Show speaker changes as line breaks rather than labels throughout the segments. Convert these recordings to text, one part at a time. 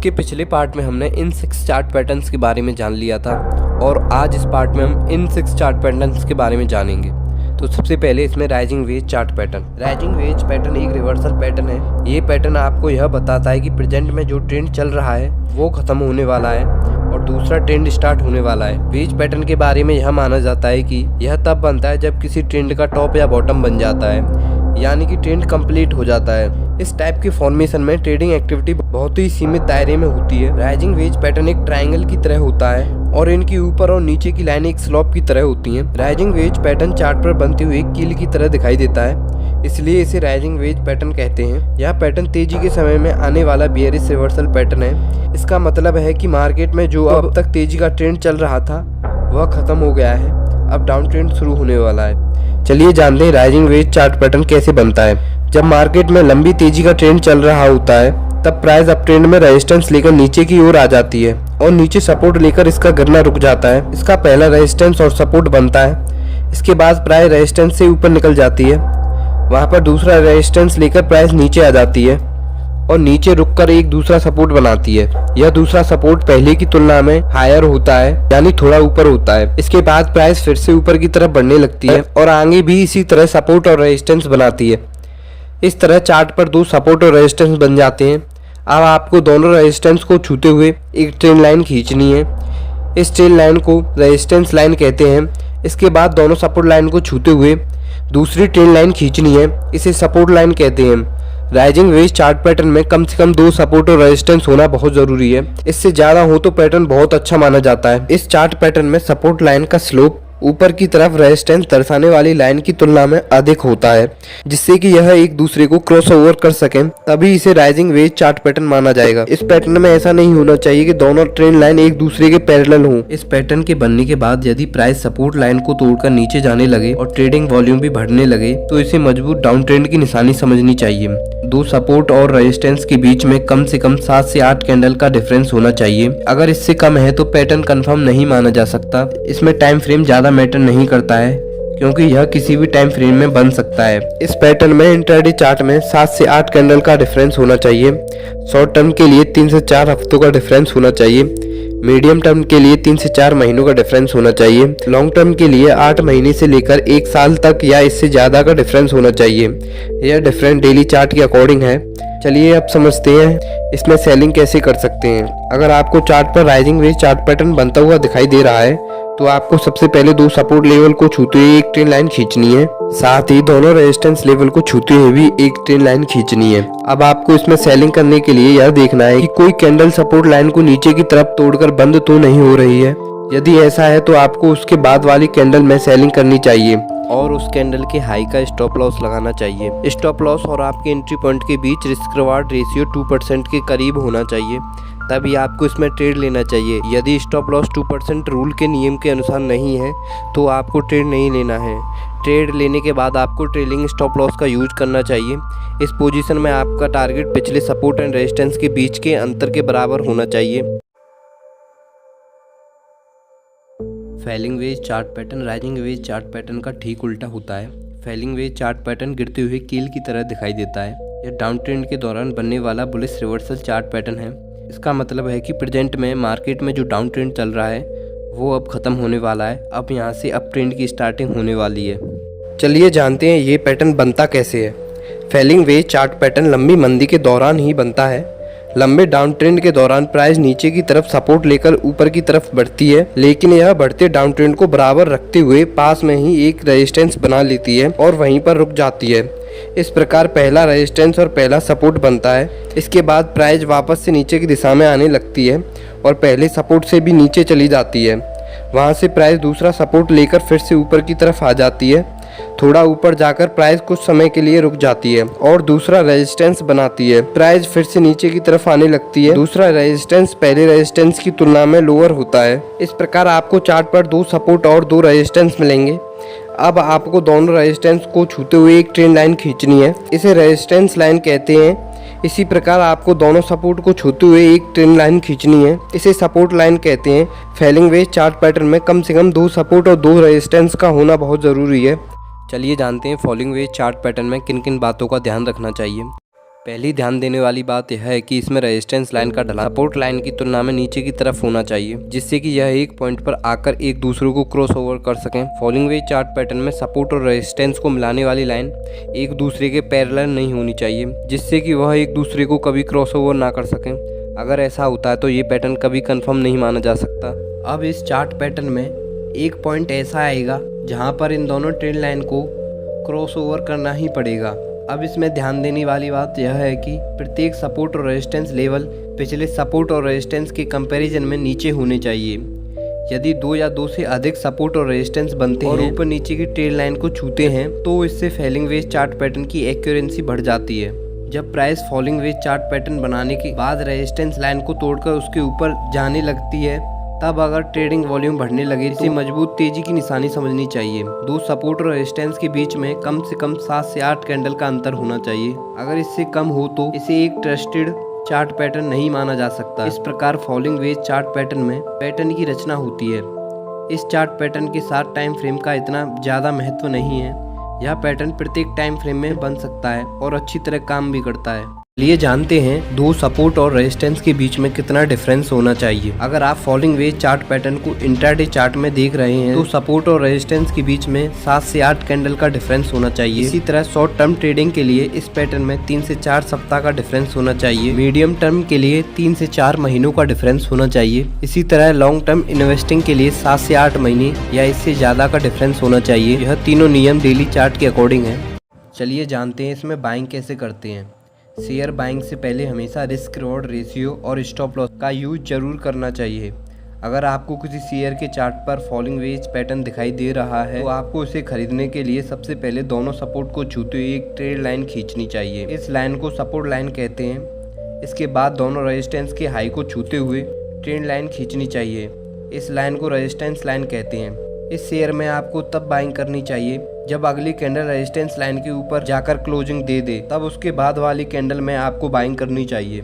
इसके पिछले पार्ट में हमने इन 6 चार्ट पैटर्न्स के बारे में जान लिया था और आज इस पार्ट में हम इन 6 चार्ट पैटर्न्स के बारे में जानेंगे। तो सबसे पहले इसमें rising wedge chart pattern. Rising veg pattern एक रिवर्सल पैटर्न है। ये पैटर्न आपको यह बताता है कि प्रेजेंट में जो ट्रेंड चल रहा है वो खत्म होने वाला है और दूसरा ट्रेंड स्टार्ट होने वाला है। वेज पैटर्न के बारे में यह माना जाता है कि यह तब बनता है जब किसी ट्रेंड का टॉप या बॉटम बन जाता है, यानी कि ट्रेंड कंप्लीट हो जाता है। इस टाइप की फॉर्मेशन में ट्रेडिंग एक्टिविटी बहुत ही सीमित दायरे में होती है। राइजिंग वेज पैटर्न एक ट्रायंगल की तरह होता है और इनकी ऊपर और नीचे की लाइन एक स्लोप की तरह होती हैं। राइजिंग वेज पैटर्न चार्ट पर बनती हुई एक कील की तरह दिखाई देता है, इसलिए इसे राइजिंग वेज पैटर्न कहते हैं। यह पैटर्न तेजी के समय में आने वाला बेयरिश रिवर्सल पैटर्न है। इसका मतलब है कि मार्केट में जो अब तक तेजी का ट्रेंड चल रहा था वह खत्म हो गया है, अब डाउन ट्रेंड शुरू होने वाला है। चलिए जानते हैं राइजिंग वेज चार्ट पैटर्न कैसे बनता है। जब मार्केट में लंबी तेजी का ट्रेंड चल रहा होता है तब प्राइस अप ट्रेंड में रेजिस्टेंस लेकर नीचे की ओर आ जाती है और नीचे सपोर्ट लेकर इसका गिरना रुक जाता है। इसका पहला रेजिस्टेंस और सपोर्ट बनता है। इसके बाद प्राइस रेजिस्टेंस से ऊपर निकल जाती है, वहां पर दूसरा रेजिस्टेंस लेकर प्राइस नीचे आ जाती है और नीचे रुककर एक दूसरा सपोर्ट बनाती है। यह दूसरा सपोर्ट पहले की तुलना में हायर होता है, यानी थोड़ा ऊपर होता है। इसके बाद प्राइस फिर से ऊपर की तरफ बढ़ने लगती है और आगे भी इसी तरह सपोर्ट और रेजिस्टेंस बनाती है। इस तरह चार्ट पर 2 सपोर्ट और रेजिस्टेंस बन जाते हैं। अब आपको दोनों रेजिस्टेंस को छूते हुए एक ट्रेंड लाइन खींचनी है। इस ट्रेंड लाइन को रेजिस्टेंस लाइन कहते हैं। इसके बाद दोनों सपोर्ट लाइन को छूते हुए दूसरी ट्रेंड लाइन खींचनी है, इसे सपोर्ट लाइन कहते हैं। राइजिंग वेज चार्ट पैटर्न में कम से कम 2 सपोर्ट और रेजिस्टेंस होना बहुत जरूरी है। इससे ज्यादा हो तो पैटर्न बहुत अच्छा माना जाता है। इस चार्ट पैटर्न में सपोर्ट लाइन का स्लोप ऊपर की तरफ रेजिस्टेंस दर्शाने वाली लाइन की तुलना में अधिक होता है, जिससे कि यह एक दूसरे को क्रॉस ओवर कर सकें, तभी इसे राइजिंग वेज चार्ट पैटर्न माना जाएगा। इस पैटर्न में ऐसा नहीं होना चाहिए कि दोनों ट्रेंड लाइन एक दूसरे के पैरेलल हों। इस पैटर्न के बनने के बाद यदि प्राइस सपोर्ट लाइन को तोड़कर नीचे जाने लगे और ट्रेडिंग वॉल्यूम भी बढ़ने लगे तो इसे मजबूत डाउन ट्रेंड की निशानी समझनी चाहिए। 2 सपोर्ट और रेजिस्टेंस के बीच में कम से कम 7 से 8 कैंडल का डिफरेंस होना चाहिए। अगर इससे कम है तो पैटर्न कंफर्म नहीं माना जा सकता। इसमें टाइम फ्रेम ज्यादा मैटर नहीं करता है, क्योंकि यह किसी भी टाइम फ्रेम में बन सकता है। इस पैटर्न में इंट्राडे चार्ट में 7 से 8 कैंडल का डिफरेंस होना चाहिए। शॉर्ट टर्म के लिए 3 से 4 हफ्तों का डिफरेंस होना चाहिए। मीडियम टर्म के लिए 3 से 4 महीनों का डिफरेंस होना चाहिए। लॉन्ग टर्म के लिए 8 महीने से लेकर 1 साल तक या इससे ज्यादा का डिफरेंस होना चाहिए। यह डिफरेंस डेली चार्ट के अकॉर्डिंग है। चलिए अब समझते हैं इसमें सेलिंग कैसे कर सकते हैं। अगर आपको चार्ट पर राइजिंग वेज चार्ट पैटर्न बनता हुआ दिखाई दे रहा है तो आपको सबसे पहले 2 सपोर्ट लेवल को छूते हुए एक ट्रेंड लाइन खींचनी है, साथ ही दोनों रेजिस्टेंस लेवल को छूते हुए भी एक ट्रेंड लाइन खींचनी है। अब आपको इसमें सेलिंग करने के लिए यह देखना है कि कोई कैंडल सपोर्ट लाइन को नीचे की तरफ तोड़कर बंद तो नहीं हो रही है। यदि ऐसा है तो आपको उसके बाद वाली कैंडल में सेलिंग करनी चाहिए और उस कैंडल के हाई का स्टॉप लॉस लगाना चाहिए। स्टॉप लॉस और आपके एंट्री पॉइंट के बीच रिस्क रिवार्ड रेशियो 2% के करीब होना चाहिए, तभी आपको इसमें ट्रेड लेना चाहिए। यदि स्टॉप लॉस 2% रूल के नियम के अनुसार नहीं है तो आपको ट्रेड नहीं लेना है। ट्रेड लेने के बाद आपको ट्रेलिंग स्टॉप लॉस का यूज करना चाहिए। इस पोजीशन में आपका टारगेट पिछले सपोर्ट एंड रेजिस्टेंस के बीच के अंतर के बराबर होना चाहिए। Falling wedge chart pattern rising wedge chart pattern का ठीक उल्टा होता है। फैलिंग वेज चार्ट पैटर्न गिरते हुए कील की तरह दिखाई देता है। यह डाउन ट्रेंड के दौरान बनने वाला बुलिश रिवर्सल चार्ट पैटर्न है। इसका मतलब है कि प्रेजेंट में मार्केट में जो डाउन ट्रेंड चल रहा है वो अब खत्म होने वाला है। अब यहाँ से अप ट्रेंड की स्टार्टिंग होने वाली है। चलिए जानते हैं ये पैटर्न बनता कैसे है। फैलिंग वेज चार्ट पैटर्न लंबी मंदी के दौरान ही बनता है। लंबे डाउन ट्रेंड के दौरान प्राइस नीचे की तरफ सपोर्ट लेकर ऊपर की तरफ बढ़ती है, लेकिन यह बढ़ते डाउन ट्रेंड को बराबर रखते हुए पास में ही एक रेजिस्टेंस बना लेती है और वहीं पर रुक जाती है। इस प्रकार पहला रेजिस्टेंस और पहला सपोर्ट बनता है। इसके बाद प्राइस वापस से नीचे की दिशा में आने लगती है और पहले सपोर्ट से भी नीचे चली जाती है। वहां से प्राइस दूसरा सपोर्ट लेकर फिर से ऊपर की तरफ आ जाती है। थोड़ा ऊपर जाकर प्राइस कुछ समय के लिए रुक जाती है और दूसरा रेजिस्टेंस बनाती है। प्राइस फिर से नीचे की तरफ आने लगती है। दूसरा रेजिस्टेंस पहले रेजिस्टेंस की तुलना में लोअर होता है। इस प्रकार आपको चार्ट पर 2 सपोर्ट और 2 रेजिस्टेंस मिलेंगे। अब आपको दोनों रेजिस्टेंस को छूते हुए एक ट्रेंड लाइन खींचनी है, इसे रेजिस्टेंस लाइन कहते हैं। इसी प्रकार आपको दोनों सपोर्ट को छूते हुए एक ट्रेंड लाइन खींचनी है, इसे सपोर्ट लाइन कहते हैं। फैलिंग वेज चार्ट पैटर्न में कम से कम 2 सपोर्ट और 2 रेजिस्टेंस का होना बहुत ज़रूरी है। चलिए जानते हैं फॉलिंग वेज चार्ट पैटर्न में किन किन बातों का ध्यान रखना चाहिए। पहली ध्यान देने वाली बात यह है कि इसमें रेजिस्टेंस लाइन का ढलान सपोर्ट लाइन की तुलना में नीचे की तरफ होना चाहिए, जिससे कि यह एक पॉइंट पर आकर एक दूसरे को क्रॉस ओवर कर सकें। फॉलिंग वेज चार्ट पैटर्न में सपोर्ट और रेजिस्टेंस को मिलाने वाली लाइन एक दूसरे के पैरेलल नहीं होनी चाहिए, जिससे कि वह एक दूसरे को कभी क्रॉस ओवर ना कर सकें। अगर ऐसा होता है तो ये पैटर्न कभी कंफर्म नहीं माना जा सकता। अब इस चार्ट पैटर्न में एक पॉइंट ऐसा आएगा जहाँ पर इन दोनों ट्रेंड लाइन को क्रॉस ओवर करना ही पड़ेगा। अब इसमें ध्यान देने वाली बात यह है कि प्रत्येक सपोर्ट और रेजिस्टेंस लेवल पिछले सपोर्ट और रेजिस्टेंस के कंपैरिजन में नीचे होने चाहिए। यदि दो या दो से अधिक सपोर्ट और रेजिस्टेंस बनते हैं और ऊपर नीचे की ट्रेंड लाइन को छूते हैं तो इससे फॉलिंग वेज चार्ट पैटर्न की एक्यूरेंसी बढ़ जाती है। जब price falling veg chart pattern बनाने के बाद रेजिस्टेंस लाइन को तोड़कर उसके ऊपर जाने लगती है, तब अगर ट्रेडिंग वॉल्यूम बढ़ने लगे तो इसे मजबूत तेजी की निशानी समझनी चाहिए। दो सपोर्ट और रेजिस्टेंस के बीच में कम से कम 7 से 8 कैंडल का अंतर होना चाहिए। अगर इससे कम हो तो इसे एक ट्रस्टेड चार्ट पैटर्न नहीं माना जा सकता। इस प्रकार फॉलिंग वेज चार्ट पैटर्न में पैटर्न की रचना होती है। इस चार्ट पैटर्न के साथ टाइम फ्रेम का इतना ज़्यादा महत्व नहीं है। यह पैटर्न प्रत्येक टाइम फ्रेम में बन सकता है और अच्छी तरह काम भी करता है। लिए जानते हैं दो सपोर्ट और रेजिस्टेंस के बीच में कितना डिफरेंस होना चाहिए। अगर आप फॉलिंग वेज चार्ट पैटर्न को इंट्राडे चार्ट में देख रहे हैं तो सपोर्ट और रेजिस्टेंस के बीच में 7 से 8 कैंडल का डिफरेंस होना चाहिए। इसी तरह शॉर्ट टर्म ट्रेडिंग के लिए इस पैटर्न में 3 से 4 सप्ताह का डिफरेंस होना चाहिए। मीडियम टर्म के लिए 3 से 4 महीनों का डिफरेंस होना चाहिए। इसी तरह लॉन्ग टर्म इन्वेस्टिंग के लिए 7 से 8 महीने या इससे ज्यादा का डिफरेंस होना चाहिए। यह तीनों नियम डेली चार्ट के अकॉर्डिंग है। चलिए जानते हैं इसमें बाइंग कैसे करते हैं। शेयर बाइंग से पहले हमेशा रिस्क रिवॉर्ड रेशियो और स्टॉप लॉस का यूज जरूर करना चाहिए। अगर आपको किसी शेयर के चार्ट पर फॉलिंग वेज पैटर्न दिखाई दे रहा है तो आपको इसे खरीदने के लिए सबसे पहले दोनों सपोर्ट को छूते हुए एक ट्रेड लाइन खींचनी चाहिए। इस लाइन को सपोर्ट लाइन कहते हैं। इसके बाद दोनों रेजिस्टेंस के हाई को छूते हुए ट्रेंड लाइन खींचनी चाहिए। इस लाइन को रेजिस्टेंस लाइन कहते हैं। इस शेयर में आपको तब बाइंग करनी चाहिए जब अगली कैंडल रेजिस्टेंस लाइन के ऊपर जाकर क्लोजिंग दे दे, तब उसके बाद वाली कैंडल में आपको बाइंग करनी चाहिए।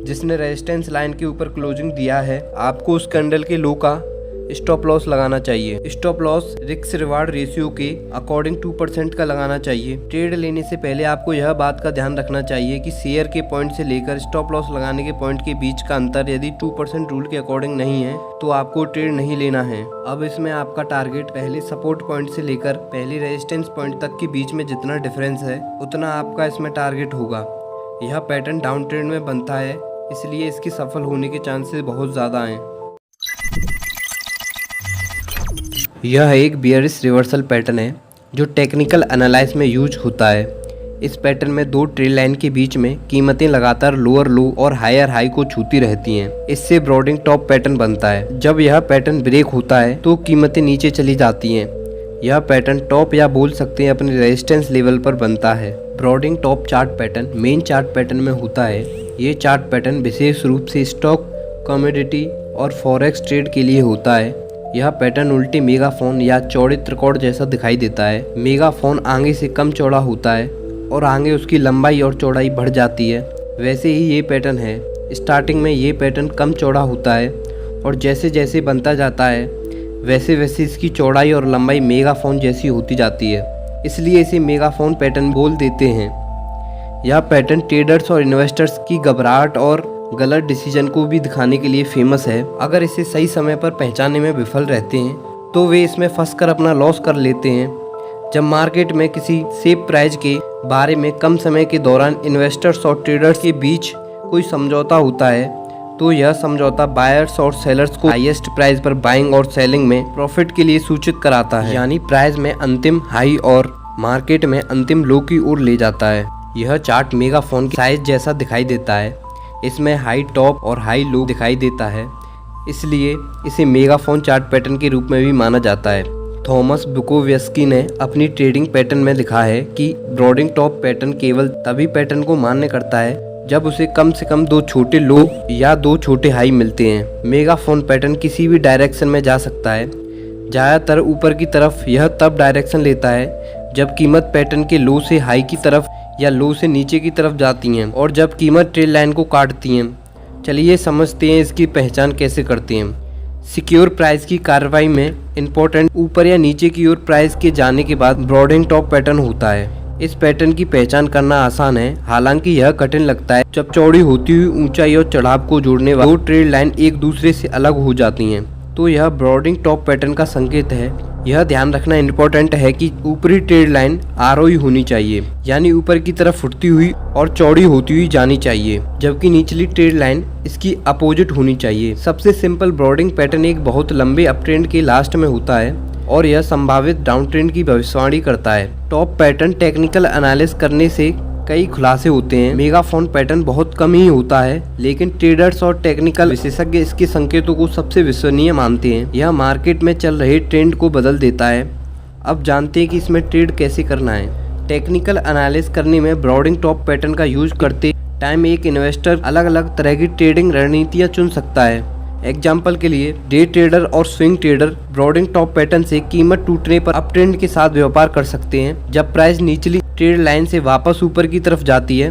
जिसने रेजिस्टेंस लाइन के ऊपर क्लोजिंग दिया है आपको उस कैंडल के लो का स्टॉप लॉस लगाना चाहिए। Stop loss risk reward ratio के अकॉर्डिंग 2% का लगाना चाहिए। ट्रेड लेने से पहले आपको यह बात का ध्यान रखना चाहिए कि शेयर के पॉइंट से लेकर स्टॉप लॉस लगाने के पॉइंट के बीच का अंतर यदि 2% रूल के अकॉर्डिंग नहीं है तो आपको ट्रेड नहीं लेना है। अब इसमें आपका टारगेट पहले सपोर्ट पॉइंट से लेकर पहले रेजिस्टेंस पॉइंट तक के बीच में जितना डिफरेंस है उतना आपका इसमें टारगेट होगा। यह पैटर्न डाउन ट्रेंड में बनता है, इसलिए इसकी सफल होने के चांसेस बहुत ज़्यादा हैं। यह एक बियरिश रिवर्सल पैटर्न है जो टेक्निकल एनालिसिस में यूज होता है। इस पैटर्न में दो ट्रेड लाइन के बीच में कीमतें लगातार लोअर लो और हायर हाई को छूती रहती हैं। इससे ब्रॉडिंग टॉप पैटर्न बनता है। जब यह पैटर्न ब्रेक होता है तो कीमतें नीचे चली जाती हैं। यह पैटर्न टॉप या बोल सकते हैं अपने रेजिस्टेंस लेवल पर बनता है। Broadening top chart pattern main chart pattern में होता है। ये चार्ट पैटर्न विशेष रूप से स्टॉक, कमोडिटी और फॉरेक्स ट्रेड के लिए होता है। यह पैटर्न उल्टे मेगाफोन या चौड़े त्रिकोण जैसा दिखाई देता है। मेगाफोन आगे से कम चौड़ा होता है और आगे उसकी लंबाई और चौड़ाई बढ़ जाती है। वैसे ही ये पैटर्न है। स्टार्टिंग में ये पैटर्न कम चौड़ा होता है और जैसे जैसे बनता जाता है वैसे वैसे इसकी चौड़ाई और लंबाई मेगाफोन जैसी होती जाती है, इसलिए इसे मेगाफोन पैटर्न बोल देते हैं। यह पैटर्न ट्रेडर्स और इन्वेस्टर्स की घबराहट और गलत डिसीजन को भी दिखाने के लिए फेमस है। अगर इसे सही समय पर पहचानने में विफल रहते हैं तो वे इसमें फंसकर अपना लॉस कर लेते हैं। जब मार्केट में किसी सेफ प्राइस के बारे में कम समय के दौरान इन्वेस्टर्स और ट्रेडर्स के बीच कोई समझौता होता है तो यह समझौता बायर्स और सेलर्स को हाईएस्ट प्राइस पर बाइंग और सेलिंग में प्रॉफिट के लिए सूचित कराता है, यानी प्राइस में अंतिम हाई और मार्केट में अंतिम लो की ओर ले जाता है। यह चार्ट मेगाफोन के साइज जैसा दिखाई देता है। इसमें हाई टॉप और हाई लो दिखाई देता है, इसलिए इसे मेगाफोन चार्ट पैटर्न के रूप में भी माना जाता है। थॉमस बुकोव्स्की ने अपनी ट्रेडिंग पैटर्न में लिखा है कि ब्रॉडिंग टॉप पैटर्न केवल तभी पैटर्न को मान्य करता है जब उसे कम से कम दो छोटे लो या दो छोटे हाई मिलते हैं। मेगाफोन पैटर्न किसी भी डायरेक्शन में जा सकता है। ज़्यादातर ऊपर की तरफ यह तब डायरेक्शन लेता है जब कीमत पैटर्न के लो से हाई की तरफ या लो से नीचे की तरफ जाती हैं और जब कीमत ट्रेड लाइन को काटती हैं। चलिए समझते हैं इसकी पहचान कैसे करते हैं। सिक्योर प्राइस की कार्रवाई में इम्पोर्टेंट ऊपर या नीचे की ओर प्राइस के जाने के बाद ब्रॉडिंग टॉप पैटर्न होता है। इस पैटर्न की पहचान करना आसान है, हालांकि यह कठिन लगता है जब चौड़ी होती हुई ऊंचाई और चढ़ाव को जोड़ने वाली दो ट्रेड लाइन एक दूसरे से अलग हो जाती हैं, तो यह ब्रॉडिंग टॉप पैटर्न का संकेत है। यह ध्यान रखना इम्पोर्टेंट है कि ऊपरी ट्रेड लाइन आरोही होनी चाहिए, यानी ऊपर की तरफ उठती हुई और चौड़ी होती हुई जानी चाहिए, जबकि निचली ट्रेड लाइन इसकी अपोजिट होनी चाहिए। सबसे सिंपल ब्रॉडिंग पैटर्न एक बहुत लंबे अप ट्रेंड के लास्ट में होता है और यह संभावित डाउन ट्रेंड की भविष्यवाणी करता है। टॉप पैटर्न टेक्निकल एनालिसिस करने से कई खुलासे होते हैं। मेगाफोन पैटर्न बहुत कम ही होता है, लेकिन ट्रेडर्स और टेक्निकल विशेषज्ञ इसके संकेतों को सबसे विश्वसनीय मानते हैं। यह मार्केट में चल रहे ट्रेंड को बदल देता है। अब जानते हैं कि इसमें ट्रेड कैसे करना है। टेक्निकल एनालिसिस करने में ब्रॉडिंग टॉप पैटर्न का यूज करते टाइम एक इन्वेस्टर अलग अलग तरह की ट्रेडिंग रणनीतियाँ चुन सकता है। एग्जाम्पल के लिए डे ट्रेडर और स्विंग ट्रेडर ब्रॉडिंग टॉप पैटर्न से कीमत टूटने पर अप ट्रेंड के साथ व्यापार कर सकते हैं। जब प्राइस निचली ट्रेड लाइन से वापस ऊपर की तरफ जाती है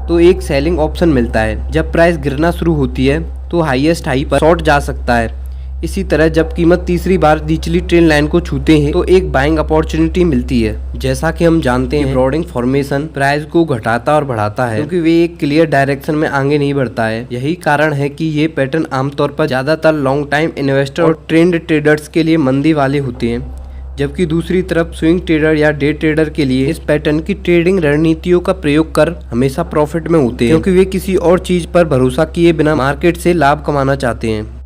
तो एक सेलिंग ऑप्शन मिलता है। जब प्राइस गिरना शुरू होती है तो हाईएस्ट हाई पर शॉर्ट जा सकता है। इसी तरह जब कीमत तीसरी बार निचली ट्रेंड लाइन को छूते हैं तो एक बाइंग अपॉर्चुनिटी मिलती है। जैसा कि हम जानते हैं ब्रॉडिंग फॉर्मेशन प्राइस को घटाता और बढ़ाता है, क्योंकि वे एक क्लियर डायरेक्शन में आगे नहीं बढ़ता है। यही कारण है कि ये पैटर्न आमतौर पर ज्यादातर लॉन्ग टाइम इन्वेस्टर और ट्रेंड ट्रेडर्स के लिए मंदी वाले होते हैं, जबकि दूसरी तरफ स्विंग ट्रेडर या डे ट्रेडर के लिए इस पैटर्न की ट्रेडिंग रणनीतियों का प्रयोग कर हमेशा प्रॉफिट में होते हैं, क्योंकि वे किसी और चीज पर भरोसा किए बिना मार्केट से लाभ कमाना चाहते हैं।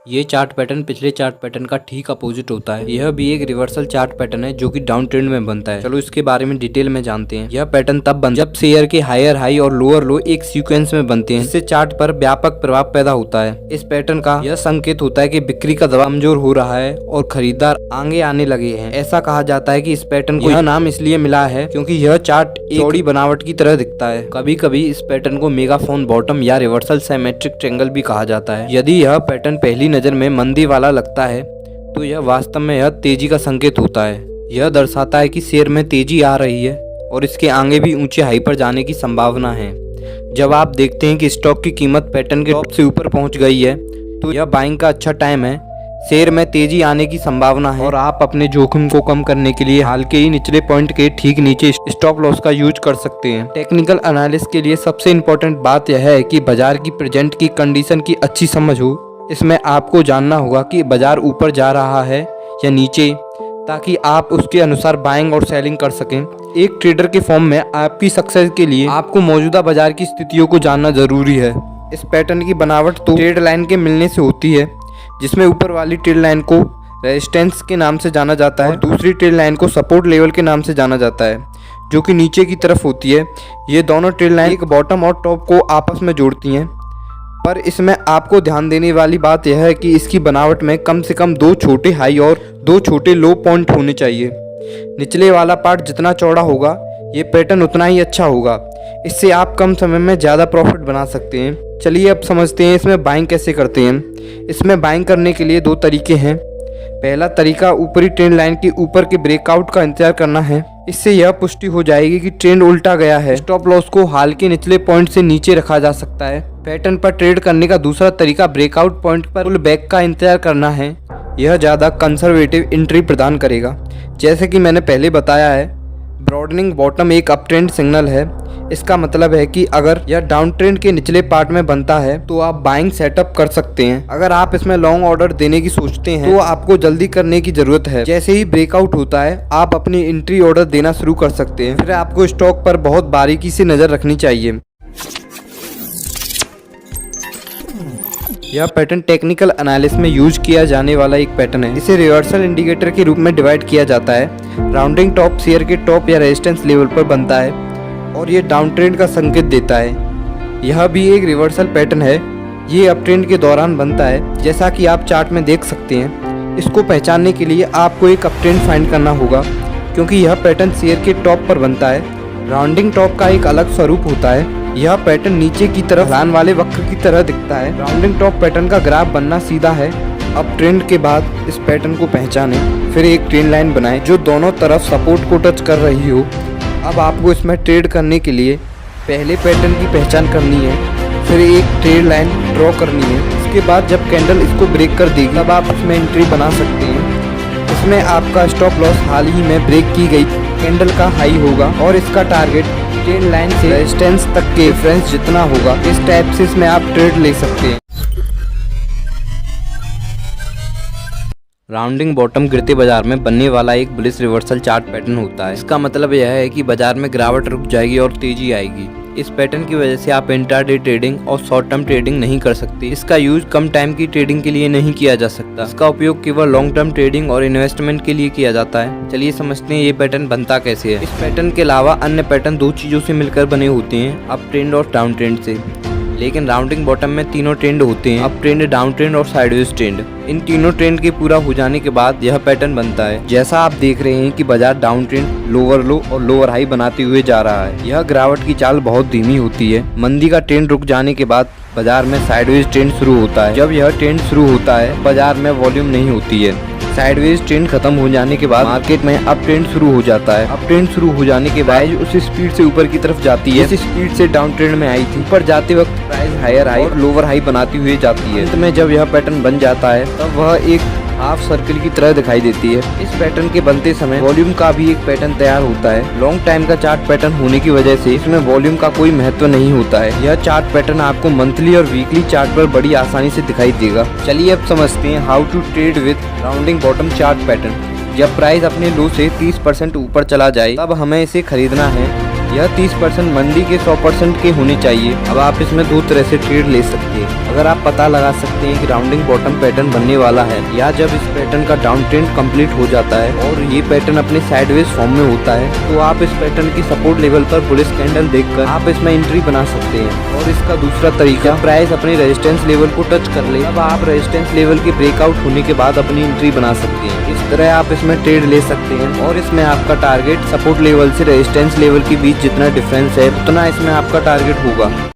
ये चार्ट पैटर्न पिछले चार्ट पैटर्न का ठीक अपोजिट होता है। यह भी एक रिवर्सल चार्ट पैटर्न है जो कि डाउन ट्रेंड में बनता है। चलो इसके बारे में डिटेल में जानते हैं। यह पैटर्न तब बनता है जब शेयर के हायर हाई और लोअर लो एक सीक्वेंस में बनते हैं, जिससे चार्ट पर व्यापक प्रभाव पैदा होता है। इस पैटर्न का यह संकेत होता है कि बिक्री का दबाव कमजोर हो रहा है और खरीदार आगे आने लगे हैं। ऐसा कहा जाता है कि इस पैटर्न को यह नाम इसलिए मिला है क्योंकि यह चार्ट एक चौड़ी बनावट की तरह दिखता है। कभी कभी इस पैटर्न को मेगाफोन बॉटम या रिवर्सल सिमेट्रिक ट्रायंगल भी कहा जाता है। यदि यह पैटर्न पहली नजर में मंदी वाला लगता है तो यह वास्तव में यह तेजी का संकेत होता है। यह दर्शाता है कि शेयर में तेजी आ रही है और इसके आगे भी ऊंचे हाई पर जाने की संभावना है। जब आप देखते हैं कि स्टॉक की कीमत पैटर्न के टॉप से ऊपर पहुंच गई है तो यह बाइंग का अच्छा टाइम है। शेयर में तेजी आने की संभावना है और आप अपने जोखिम को कम करने के लिए हाल के ही निचले पॉइंट के ठीक नीचे स्टॉप लॉस का यूज कर सकते हैं। टेक्निकल एनालिसिस के लिए सबसे इम्पोर्टेंट बात यह है कि बाजार की प्रेजेंट की कंडीशन की अच्छी समझ हो। इसमें आपको जानना होगा कि बाजार ऊपर जा रहा है या नीचे, ताकि आप उसके अनुसार बाइंग और सेलिंग कर सकें। एक ट्रेडर के फॉर्म में आपकी सक्सेस के लिए आपको मौजूदा बाजार की स्थितियों को जानना जरूरी है। इस पैटर्न की बनावट तो ट्रेड लाइन के मिलने से होती है, जिसमें ऊपर वाली ट्रेड लाइन को रेजिस्टेंस के नाम से जाना जाता है और दूसरी ट्रेड लाइन को सपोर्ट लेवल के नाम से जाना जाता है, जो कि नीचे की तरफ होती है। ये दोनों ट्रेड लाइन एक बॉटम और टॉप को आपस में जोड़ती हैं, पर इसमें आपको ध्यान देने वाली बात यह है कि इसकी बनावट में कम से कम 2 छोटे हाई और 2 छोटे लो पॉइंट होने चाहिए। निचले वाला पार्ट जितना चौड़ा होगा ये पैटर्न उतना ही अच्छा होगा। इससे आप कम समय में ज़्यादा प्रॉफिट बना सकते हैं। चलिए अब समझते हैं इसमें बाइंग कैसे करते हैं। इसमें बाइंग करने के लिए 2 तरीके हैं। पहला तरीका ऊपरी ट्रेंड लाइन के ऊपर के ब्रेकआउट का इंतजार करना है। इससे यह पुष्टि हो जाएगी कि ट्रेंड उल्टा गया है। स्टॉप लॉस को हाल के निचले पॉइंट से नीचे रखा जा सकता है। पैटर्न पर ट्रेड करने का दूसरा तरीका ब्रेकआउट पॉइंट पर पुल बैक का इंतजार करना है। यह ज़्यादा कंजर्वेटिव एंट्री प्रदान करेगा। जैसे कि मैंने पहले बताया है, ब्रॉडनिंग बॉटम एक अप ट्रेंड सिग्नल है। इसका मतलब है कि अगर यह डाउन ट्रेंड के निचले पार्ट में बनता है तो आप बाइंग सेटअप कर सकते हैं। अगर आप इसमें लॉन्ग ऑर्डर देने की सोचते हैं तो आपको जल्दी करने की जरूरत है। जैसे ही ब्रेकआउट होता है आप अपनी एंट्री ऑर्डर देना शुरू कर सकते हैं। फिर आपको स्टॉक पर बहुत बारीकी से नजर रखनी चाहिए। यह पैटर्न टेक्निकल एनालिसिस में यूज किया जाने वाला एक पैटर्न है। इसे रिवर्सल इंडिकेटर के रूप में डिवाइड किया जाता है। राउंडिंग टॉप शेयर के टॉप या रेजिस्टेंस लेवल पर बनता है और ये डाउन ट्रेंड का संकेत देता है। यह भी एक रिवर्सल पैटर्न है। ये अप ट्रेंड के दौरान बनता है, जैसा कि आप चार्ट में देख सकते हैं। इसको पहचानने के लिए आपको एक अप ट्रेंड फाइंड करना होगा, क्योंकि यह पैटर्न शेयर के टॉप पर बनता है। राउंडिंग टॉप का एक अलग स्वरूप होता है। यह पैटर्न नीचे की तरफ ढलान वाले वक्र की तरह दिखता है। राउंडिंग टॉप पैटर्न का ग्राफ बनना सीधा है। अब ट्रेंड के बाद इस पैटर्न को पहचानें, फिर एक ट्रेंड लाइन बनाएं जो दोनों तरफ सपोर्ट को टच कर रही हो। अब आपको इसमें ट्रेड करने के लिए पहले पैटर्न की पहचान करनी है, फिर एक ट्रेड लाइन ड्रॉ करनी है। इसके बाद जब कैंडल इसको ब्रेक कर देगी तब आप इसमें एंट्री बना सकते हैं। इसमें आपका स्टॉप लॉस हाल ही में ब्रेक की गई कैंडल का हाई होगा और इसका टारगेट ट्रेंड लाइन से रेजिस्टेंस तक के डिफरेंस जितना होगा, इस टाइप से इसमें आप ट्रेड ले सकते हैं। राउंडिंग बॉटम गिरते बाजार में बनने वाला एक बुलिश रिवर्सल चार्ट पैटर्न होता है। इसका मतलब यह है कि बाजार में गिरावट रुक जाएगी और तेजी आएगी। इस पैटर्न की वजह से आप इंट्राडे ट्रेडिंग और शॉर्ट टर्म ट्रेडिंग नहीं कर सकते। इसका यूज कम टाइम की ट्रेडिंग के लिए नहीं किया जा सकता। इसका उपयोग केवल लॉन्ग टर्म ट्रेडिंग और इन्वेस्टमेंट के लिए किया जाता है। चलिए समझते हैं ये पैटर्न बनता कैसे है। इस पैटर्न के अलावा अन्य पैटर्न दो चीजों से मिलकर बने होते हैं, अप ट्रेंड और डाउन ट्रेंड से। लेकिन राउंडिंग बॉटम में तीनों ट्रेंड होते हैं, अप ट्रेंड, डाउन ट्रेंड और साइडवेज ट्रेंड। इन तीनों ट्रेंड के पूरा हो जाने के बाद यह पैटर्न बनता है। जैसा आप देख रहे हैं कि बाजार डाउन ट्रेंड, लोअर लो और लोअर हाई बनाते हुए जा रहा है। यह गिरावट की चाल बहुत धीमी होती है। मंदी का ट्रेंड रुक जाने के बाद बाजार में साइडवेज ट्रेंड शुरू होता है। जब यह ट्रेंड शुरू होता है बाजार में वॉल्यूम नहीं होती है। साइडवेज ट्रेंड खत्म हो जाने के बाद मार्केट में अप ट्रेंड शुरू हो जाता है। अप ट्रेंड शुरू हो जाने के बाद उस स्पीड से ऊपर की तरफ जाती है, इस स्पीड से डाउन ट्रेंड में आई थी। ऊपर जाते वक्त प्राइस हायर हाई और लोअर हाई बनाती हुई जाती है। अंत में जब यह पैटर्न बन जाता है तब वह एक हाफ सर्कल की तरह दिखाई देती है। इस पैटर्न के बनते समय वॉल्यूम का भी एक पैटर्न तैयार होता है। लॉन्ग टाइम का चार्ट पैटर्न होने की वजह से इसमें वॉल्यूम का कोई महत्व नहीं होता है। यह चार्ट पैटर्न आपको मंथली और वीकली चार्ट पर बड़ी आसानी से दिखाई देगा। चलिए अब समझते हैं how to trade with rounding bottom chart pattern. जब प्राइस अपने लो से 30% ऊपर चला जाए तब हमें इसे खरीदना है। यह 30% मंदी के 100% के होने चाहिए। अब आप इसमें दो तरह से ट्रेड ले सकते हैं। अगर आप पता लगा सकते हैं कि राउंडिंग बॉटम पैटर्न बनने वाला है, या जब इस पैटर्न का डाउन ट्रेंड कंप्लीट हो जाता है और ये पैटर्न अपने साइडवेज फॉर्म में होता है, तो आप इस पैटर्न की सपोर्ट लेवल पर बुलिश कैंडल देखकर आप इसमें एंट्री बना सकते हैं। और इसका दूसरा तरीका, प्राइस अपने रेजिस्टेंस लेवल को टच कर ले, तब आप रेजिस्टेंस लेवल के ब्रेकआउट होने के बाद अपनी एंट्री बना सकते हैं। इस तरह आप इसमें ट्रेड ले सकते हैं और इसमें आपका टारगेट सपोर्ट लेवल से रेजिस्टेंस लेवल के बीच जितना डिफरेंस है उतना इसमें आपका टारगेट होगा।